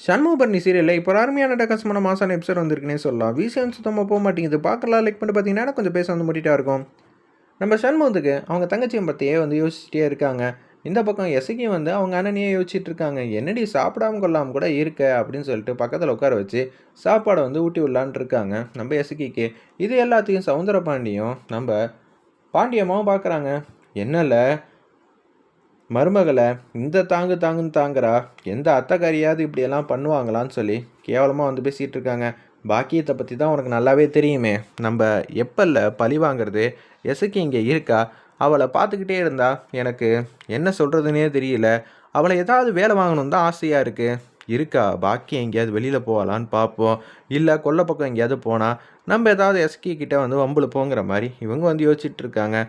சண்முகபரணி சீரியலில் இப்போ ஒரு அருமையான டக்கசமான மாசான எபிசோட் வந்திருக்குன்னே சொல்லலாம். விசியம் சுத்தமாக போக மாட்டேங்குது. பார்க்கலாம் லைக் பண்ணி பார்த்தீங்கன்னா கொஞ்சம் பேச வந்து முட்டிட்டா இருக்கும். நம்ம சண்முகத்துக்கு அவங்க தங்கச்சியை பற்றியே வந்து யோசிச்சுட்டே இருக்காங்க. இந்த பக்கம் எசகியும் வந்து அவங்க அண்ணனையே யோசிச்சுட்டு இருக்காங்க. என்னடி சாப்பிடாம கொள்ளாமல் கூட இருக்க அப்படின்னு சொல்லிட்டு பக்கத்தில் உட்கார வச்சு சாப்பாடை வந்து ஊட்டி விடலான்ட்டு இருக்காங்க நம்ம எசகிக்கு. இது எல்லாத்தையும் சவுந்தர பாண்டியும் நம்ம பாண்டியம்மாவும் பார்க்குறாங்க. என்னல்ல மருமகளை இந்த தாங்குன்னு தாங்குறா, எந்த அத்தைக்காரியாவது இப்படியெல்லாம் பண்ணுவாங்களான்னு சொல்லி கேவலமாக வந்து பேசிகிட்டு இருக்காங்க. பாக்கியத்தை பற்றி தான் உனக்கு நல்லாவே தெரியுமே. நம்ம எப்பல்ல பழி வாங்கிறது. எசக்கி இங்கே இருக்கா, அவளை பார்த்துக்கிட்டே இருந்தா எனக்கு என்ன சொல்கிறதுனே தெரியல. அவளை ஏதாவது வேலை வாங்கணும் தான் ஆசையாக இருக்குது. இருக்கா பாக்கியம் எங்கேயாவது வெளியில் போகலான்னு பார்ப்போம். இல்லை கொல்லை பக்கம் எங்கேயாவது போனால் நம்ம ஏதாவது எஸ்கி கிட்டே வந்து வம்புல போங்கிற மாதிரி இவங்க வந்து யோசிச்சுட்டு இருக்காங்க.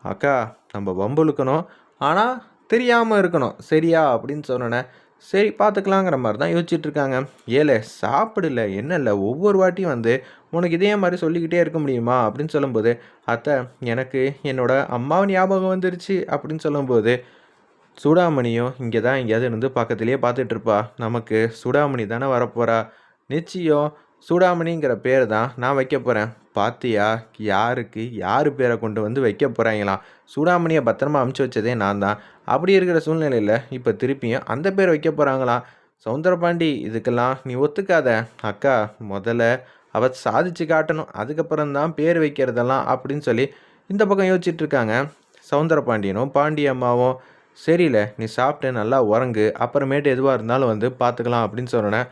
அக்கா நம்ம வம்புழுக்கணும், ஆனால் தெரியாமல் இருக்கணும் சரியா அப்படின்னு சொன்னோன்னே சரி பார்த்துக்கலாங்கிற மாதிரி தான் யோசிச்சுட்ருக்காங்க. ஏலே சாப்பிடல என்ன இல்லை ஒவ்வொரு வாட்டியும் வந்து உனக்கு இதே மாதிரி சொல்லிக்கிட்டே இருக்க முடியுமா அப்படின்னு சொல்லும்போது, அத்தை எனக்கு என்னோட அம்மாவை ஞாபகம் வந்துருச்சு அப்படின்னு சொல்லும்போது, சூடாமணியும் இங்கே தான் எங்கேயாவது இருந்து பக்கத்துலேயே பார்த்துட்ருப்பா. நமக்கு சூடாமணி தானே வரப்போகிறா. நிச்சயம் சூடாமணிங்கிற பேர் தான் நான் வைக்க போகிறேன். பாத்தியா யாருக்கு யார் பேரை கொண்டு வந்து வைக்க போகிறாங்களாம். சூடாமணியை பத்திரமா அமுச்சு வச்சதே நான் தான். அப்படி இருக்கிற சூழ்நிலையில் இப்போ திருப்பியும் அந்த பேர் வைக்க போகிறாங்களாம். சவுந்தரபாண்டி இதுக்கெல்லாம் நீ ஒத்துக்காத. அக்கா முதல்ல அவ சாதிச்சு காட்டணும், அதுக்கப்புறம்தான் பேர் வைக்கிறதெல்லாம் அப்படின்னு சொல்லி இந்த பக்கம் யோசிச்சுட்டு இருக்காங்க சவுந்தரபாண்டியனும் பாண்டியம்மாவும். சரியில்ல நீ சாப்பிட்டு நல்லா உறங்கு, அப்புறமேட்டு எதுவாக இருந்தாலும் வந்து பார்த்துக்கலாம் அப்படின்னு சொன்னேன்.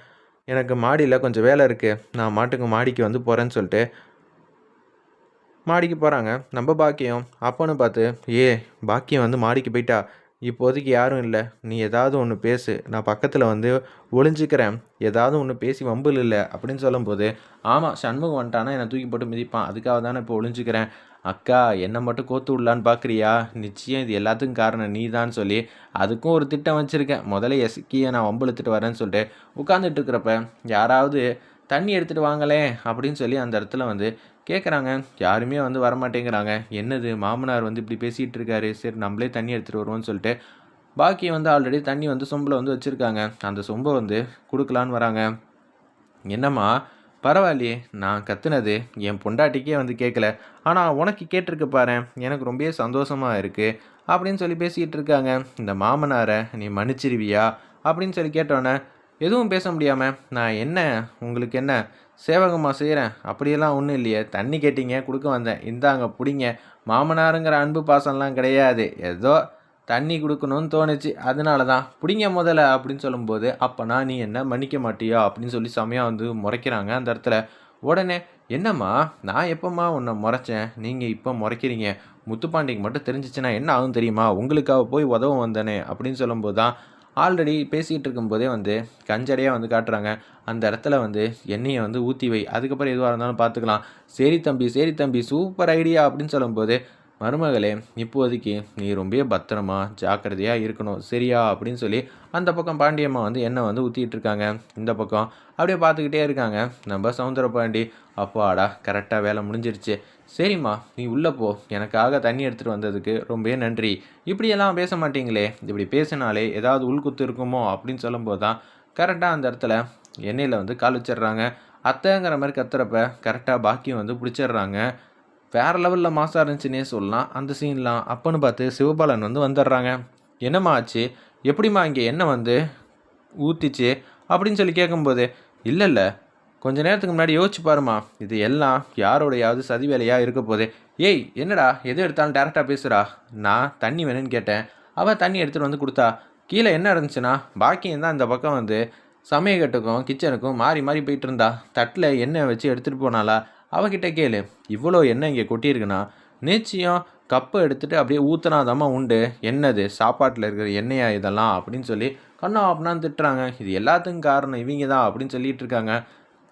எனக்கு மாடியில் கொஞ்சம் வேலை இருக்குது, நான் மாட்டுக்கு மாடிக்கு வந்து போகிறேன்னு சொல்லிட்டு மாடிக்கு போகிறாங்க நம்ம பாக்கியம். அப்போன்னு பார்த்து பாக்கியம் வந்து மாடிக்கு போயிட்டா, இப்போதைக்கு யாரும் இல்லை, நீ ஏதாவது ஒன்று பேசு, நான் பக்கத்தில் வந்து ஒளிஞ்சிக்கிறேன், ஏதாவது ஒன்று பேசி வம்புல் இல்லை அப்படின்னு சொல்லும்போது, ஆமாம் சண்முகம் வந்துட்டானா என்னை தூக்கி போட்டு மிதிப்பான், அதுக்காக தானே இப்போ ஒளிஞ்சிக்கிறேன். அக்கா என்னை மட்டும் கோத்து விடலான்னு பார்க்குறியா? நிச்சயம் இது எல்லாத்துக்கும் காரணம் நீ தான் சொல்லி அதுக்கும் ஒரு திட்டம் வச்சுருக்கேன். முதல்ல எஸ்கியை நான் வம்பு எடுத்துகிட்டு வரேன்னு சொல்லிட்டு உட்காந்துட்டு இருக்கிறப்ப யாராவது தண்ணி எடுத்துகிட்டு வாங்களே அப்படின்னு சொல்லி அந்த இடத்துல வந்து கேட்குறாங்க. யாருமே வந்து வரமாட்டேங்கிறாங்க. என்னது மாமனார் வந்து இப்படி பேசிகிட்டு இருக்காரு, சரி நம்மளே தண்ணி எடுத்துகிட்டு வருவோம்னு சொல்லிட்டு பாக்கி வந்து ஆல்ரெடி தண்ணி வந்து சொம்பில் வந்து வச்சுருக்காங்க. அந்த சொம்பை வந்து கொடுக்கலான்னு வராங்க. என்னம்மா பரவாயில்லையே, நான் கத்துனது என் பொண்டாட்டிக்கே வந்து கேட்கல, ஆனால் உனக்கு கேட்டிருக்கு பாரு, எனக்கு ரொம்ப சந்தோஷமாக இருக்குது அப்படின்னு சொல்லி பேசிக்கிட்டு இருக்காங்க. இந்த மாமனாரை நீ மன்னிச்சிருவியா அப்படின்னு சொல்லி கேட்டோன்னே எதுவும் பேச முடியாமல், நான் என்ன உங்களுக்கு என்ன சேவகமாக செய்கிறேன், அப்படியெல்லாம் ஒன்றும் இல்லையே, தண்ணி கேட்டீங்க கொடுக்க வந்தேன், இந்தாங்க பிடிங்க, மாமனாருங்கிற அன்பு பாசம்லாம் கிடையாது, ஏதோ தண்ணி கொடுக்கணும்னு தோணுச்சு அதனால தான் பிடிங்க முதல்ல அப்படின்னு சொல்லும்போது, அப்போனா நீ என்ன மன்னிக்க மாட்டியா அப்படின்னு சொல்லி செமையாக வந்து முறைக்கிறாங்க அந்த இடத்துல. உடனே என்னம்மா நான் எப்போம்மா உன்னை முறைச்சேன், நீங்கள் இப்போ முறைக்கிறீங்க, முத்துப்பாண்டிக்கு மட்டும் தெரிஞ்சிச்சுன்னா என்ன ஆகும் தெரியுமா, உங்களுக்காக போய் உதவும் வந்தேனே அப்படின்னு சொல்லும்போது தான் ஆல்ரெடி பேசிகிட்டு இருக்கும்போதே வந்து கஞ்சடையாக வந்து காட்டுறாங்க. அந்த இடத்துல வந்து எண்ணெயை வந்து ஊற்றி வை, அதுக்கப்புறம் எதுவாக இருந்தாலும் பார்த்துக்கலாம். சரி தம்பி சூப்பர் ஐடியா அப்படின்னு சொல்லும்போது, மருமகளே இப்போதைக்கு நீ ரொம்ப பத்திரமா ஜாக்கிரதையாக இருக்கணும் சரியா அப்படின்னு சொல்லி அந்த பக்கம் பாண்டியம்மா வந்து எண்ணெய் வந்து ஊற்றிட்டு இருக்காங்க. இந்த பக்கம் அப்படியே பார்த்துக்கிட்டே இருக்காங்க நம்ம சவுந்தர பாண்டி. அப்பாடா கரெக்டாக வேலை முடிஞ்சிருச்சு, சரிம்மா நீ உள்ளே போ, எனக்காக தண்ணி எடுத்துகிட்டு வந்ததுக்கு ரொம்ப நன்றி. இப்படியெல்லாம் பேச மாட்டீங்களே, இப்படி பேசினாலே ஏதாவது உள்குத்து இருக்குமோ அப்படின்னு சொல்லும்போது தான் கரெக்டாக அந்த இடத்துல எண்ணெயில் வந்து கால் வச்சிடுறாங்க. அத்தைங்கிற மாதிரி கத்துறப்ப கரெக்டாக பாக்கியம் வந்து பிடிச்சிடுறாங்க. வேறு லெவலில் மாசாக இருந்துச்சுன்னே சொல்லலாம் அந்த சீன்லாம். அப்போன்னு பார்த்து சிவபாலன் வந்து வந்துடுறாங்க. என்னம்மா ஆச்சு, எப்படிம்மா இங்கே எண்ணெய் வந்து ஊற்றிச்சு அப்படின்னு சொல்லி கேட்கும்போது, இல்லை கொஞ்ச நேரத்துக்கு முன்னாடி யோசிச்சு பாருமா, இது எல்லாம் யாரோடையாவது சதி வேலையாக இருக்க போதே. ஏய் என்னடா எது எடுத்தாலும் டேரெக்டாக பேசுகிறா, நான் தண்ணி வேணும்னு கேட்டேன், அவள் தண்ணி எடுத்துகிட்டு வந்து கொடுத்தா, கீழே என்ன இருந்துச்சுன்னா பாக்கியம் தான் இந்த பக்கம் வந்து சமையக்கட்டுக்கும் கிச்சனுக்கும் மாறி மாறி போயிட்டு இருந்தா, தட்டில் எண்ணெய் வச்சு எடுத்துகிட்டு போனாலா, அவகிட்ட கேளு, இவ்வளோ எண்ணெய் இங்கே கொட்டியிருக்குன்னா நிச்சயம் கப்பை எடுத்துகிட்டு அப்படியே ஊற்றினாதாம்மா உண்டு, என்னது சாப்பாட்டில் இருக்கிற எண்ணெயா இதெல்லாம் அப்படின்னு சொல்லி கண்ணா அப்படின்னான்னு திட்டுறாங்க. இது எல்லாத்துக்கும் காரணம் இவங்க தான் அப்படின்னு சொல்லிட்டு இருக்காங்க.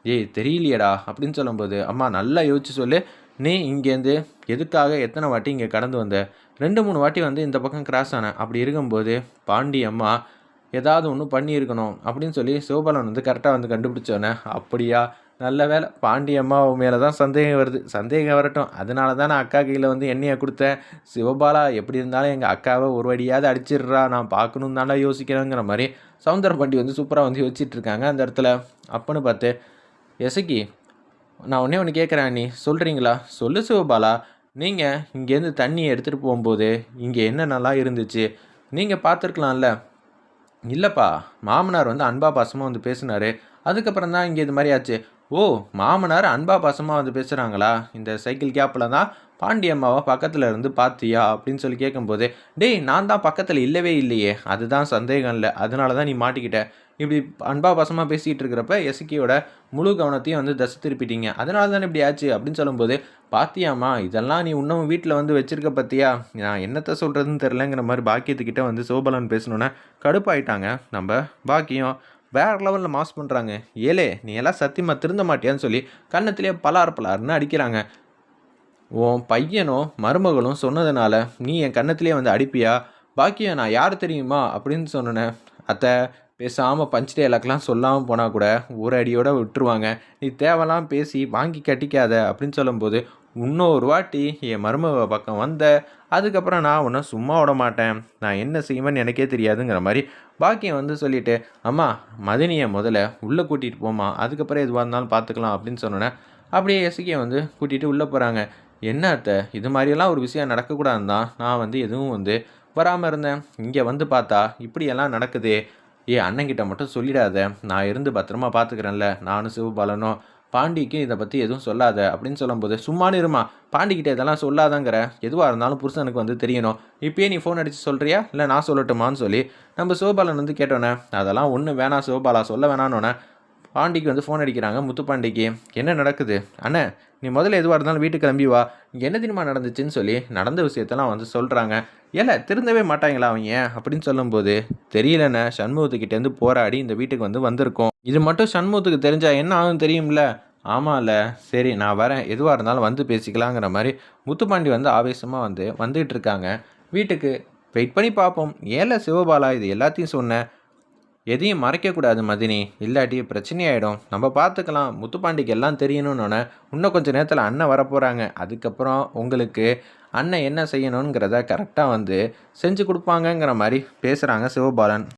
ஏய் தெரியலையடா அப்படின்னு சொல்லும்போது, அம்மா நல்லா யோசிச்சு சொல்லு, நீ இங்கேருந்து எதுக்காக எத்தனை வாட்டி இங்கே கடந்து வந்த, 2-3 வாட்டி வந்து இந்த பக்கம் கிராஸ் ஆனேன், அப்படி இருக்கும்போது பாண்டி அம்மா ஏதாவது ஒன்று பண்ணியிருக்கணும் அப்படின்னு சொல்லி சிவபாலன் வந்து கரெக்டாக வந்து கண்டுபிடிச்சோன்னே, அப்படியா நல்ல வேளை பாண்டி அம்மா மேலே தான் சந்தேகம் வருது. சந்தேகம் வரட்டும். அதனால தான் நான் அக்கா கையில் வந்து எண்ணெயை கொடுத்தேன். சிவபாலா எப்படி இருந்தாலும் எங்கள் அக்காவை ஒரு வழியாவது அடிச்சிடுறா, நான் பார்க்கணுன்னு தானே யோசிக்கிறேங்கிற மாதிரி சவுந்தரபாண்டி வந்து சூப்பராக வந்து யோசிச்சுட்டு இருக்காங்க அந்த இடத்துல. அப்போன்னு பார்த்து எசக்கி, நான் ஒன்றே ஒன்று கேட்குறேன், நீ சொல்கிறீங்களா? சொல்லு சிவபாலா. நீங்கள் இங்கேருந்து தண்ணியை எடுத்துகிட்டு போகும்போது இங்கே என்னென்னலாம் இருந்துச்சு நீங்கள் பார்த்துருக்கலாம்ல. இல்லைப்பா, மாமனார் வந்து அன்பா பாசமாக வந்து பேசினார். அதுக்கப்புறம் தான் இங்கே இது மாதிரி ஆச்சு. ஓ, மாமனார் அன்பா பாசமாக வந்து பேசுகிறாங்களா? இந்த சைக்கிள் கேப்பில் தான் பாண்டி அம்மாவை பக்கத்தில் இருந்து பார்த்தியா அப்படின்னு சொல்லி கேட்கும்போது, டேய் நான் தான் பக்கத்தில் இல்லவே இல்லையே, அதுதான் சந்தேகம் இல்லை, அதனால தான் நீ மாட்டிக்கிட்ட. இப்படி அன்பா பாசமாக பேசிக்கிட்டு இருக்கிறப்ப எசக்கியோட முழு கவனத்தையும் வந்து தசை திருப்பிட்டீங்க, அதனால தானே இப்படி ஆச்சு அப்படின்னு சொல்லும்போது, பாத்தியாம்மா இதெல்லாம் நீ இன்னும் வீட்டில் வந்து வச்சிருக்க பற்றியா, நான் என்னத்தை சொல்கிறதுன்னு தெரிலங்கிற மாதிரி பாக்கியத்துக்கிட்ட வந்து சிவபாலன் பேசணுன்னே கடுப்பாயிட்டாங்க நம்ம பாக்கியம். வேறு லெவலில் மாஸ் பண்ணுறாங்க. ஏலே நீ எல்லாம் சத்தியமாக திருந்த மாட்டியான்னு சொல்லி கன்னத்திலே பலார்னு அடிக்கிறாங்க. உன் பையனும் மருமகளும் சொன்னதுனால நீ என் கன்னத்திலே வந்து அடிப்பியா? பாக்கியம் நான் யார் தெரியுமா அப்படின்னு சொன்னேன். அத்தை பேசாமல் பஞ்ச் டயலாக்லாம் சொல்லாமல் போனால் கூட ஒரு அடியோடு விட்டுருவாங்க. நீ தேவைலாம் பேசி வாங்கி கட்டிக்காத அப்படின்னு சொல்லும்போது, இன்னொரு வாட்டி என் மருமக பக்கம் வந்த அதுக்கப்புறம் நான் உன்னை சும்மா விட மாட்டேன், நான் என்ன செய்வேன்னு எனக்கே தெரியாதுங்கிற மாதிரி பாக்கியம் வந்து சொல்லிவிட்டு, அம்மா மதினியை முதல்ல உள்ளே கூட்டிகிட்டு போமா, அதுக்கப்புறம் எதுவாக இருந்தாலும் பார்த்துக்கலாம் அப்படின்னு சொன்னோன்னே அப்படியே எசக்கியை வந்து கூட்டிகிட்டு உள்ளே போகிறாங்க. என்ன அத்தை, இது மாதிரியெல்லாம் ஒரு விஷயம் நடக்கக்கூடாதுன்னு தான் நான் வந்து எதுவும் வந்து வராமல் இருந்தேன். இங்கே வந்து பார்த்தா இப்படியெல்லாம் நடக்குது. அண்ணங்கிட்ட மட்டும் சொல்லிடாத, நான் இருந்து பத்திரமா பார்த்துக்கிறேன்ல, நானும் சிவபாலனும். பாண்டிக்கு இதை பற்றி எதுவும் சொல்லாத அப்படின்னு சொல்லும்போது, சும்மானு இருமா, பாண்டிக்கிட்ட இதெல்லாம் சொல்லாதங்கிற, எதுவாக இருந்தாலும் புருஷனுக்கு வந்து தெரியணும். இப்பயே நீ ஃபோன் அடித்து சொல்கிறியா இல்லை நான் சொல்லட்டுமான்னு சொல்லி நம்ம சிவபாலன் வந்து கேட்டோன்னே, அதெல்லாம் ஒன்றும் வேணாம் சிவபாலா, சொல்ல வேணான்னொன்னே பாண்டிக்கு வந்து ஃபோன் அடிக்கிறாங்க. முத்துப்பாண்டிக்கு, என்ன நடக்குது அண்ணே, நீ முதல்ல எதுவாக இருந்தாலும் வீட்டுக்கு கிளம்பி வா, இங்கே என்ன தெரியுமா நடந்துச்சுன்னு சொல்லி நடந்த விஷயத்தெல்லாம் வந்து சொல்கிறாங்க. ஏல திருந்தவே மாட்டாங்களா அவங்க அப்படின்னு சொல்லும்போது, தெரியலண்ணே, சண்முகத்துக்கிட்டேருந்து போராடி இந்த வீட்டுக்கு வந்து வந்திருக்கோம், இது மட்டும் சண்முகத்துக்கு தெரிஞ்சா என்ன ஆகும் தெரியும்ல. ஆமாம்ல, சரி நான் வரேன், எதுவாக இருந்தாலும் வந்து பேசிக்கலாங்கிற மாதிரி முத்துப்பாண்டி வந்து ஆவேசமாக வந்து வந்துகிட்டு இருக்காங்க வீட்டுக்கு. வெயிட் பண்ணி பார்ப்போம். ஏல சிவபாலா இது எல்லாத்தையும் சொன்னேன், எதையும் மறைக்கக்கூடாது மதினி, இல்லாட்டி பிரச்சனையாயிடும், நம்ம பார்த்துக்கலாம், முத்துப்பாண்டிக்கு எல்லாம் தெரியணுன்னொன்னே இன்னும் கொஞ்சம் நேரத்தில் அண்ணன் வரப்போகிறாங்க, அதுக்கப்புறம் உங்களுக்கு அண்ணன் என்ன செய்யணுங்கிறத கரெக்டாக வந்து செஞ்சு கொடுப்பாங்கங்கிற மாதிரி பேசுகிறாங்க சிவபாலன்.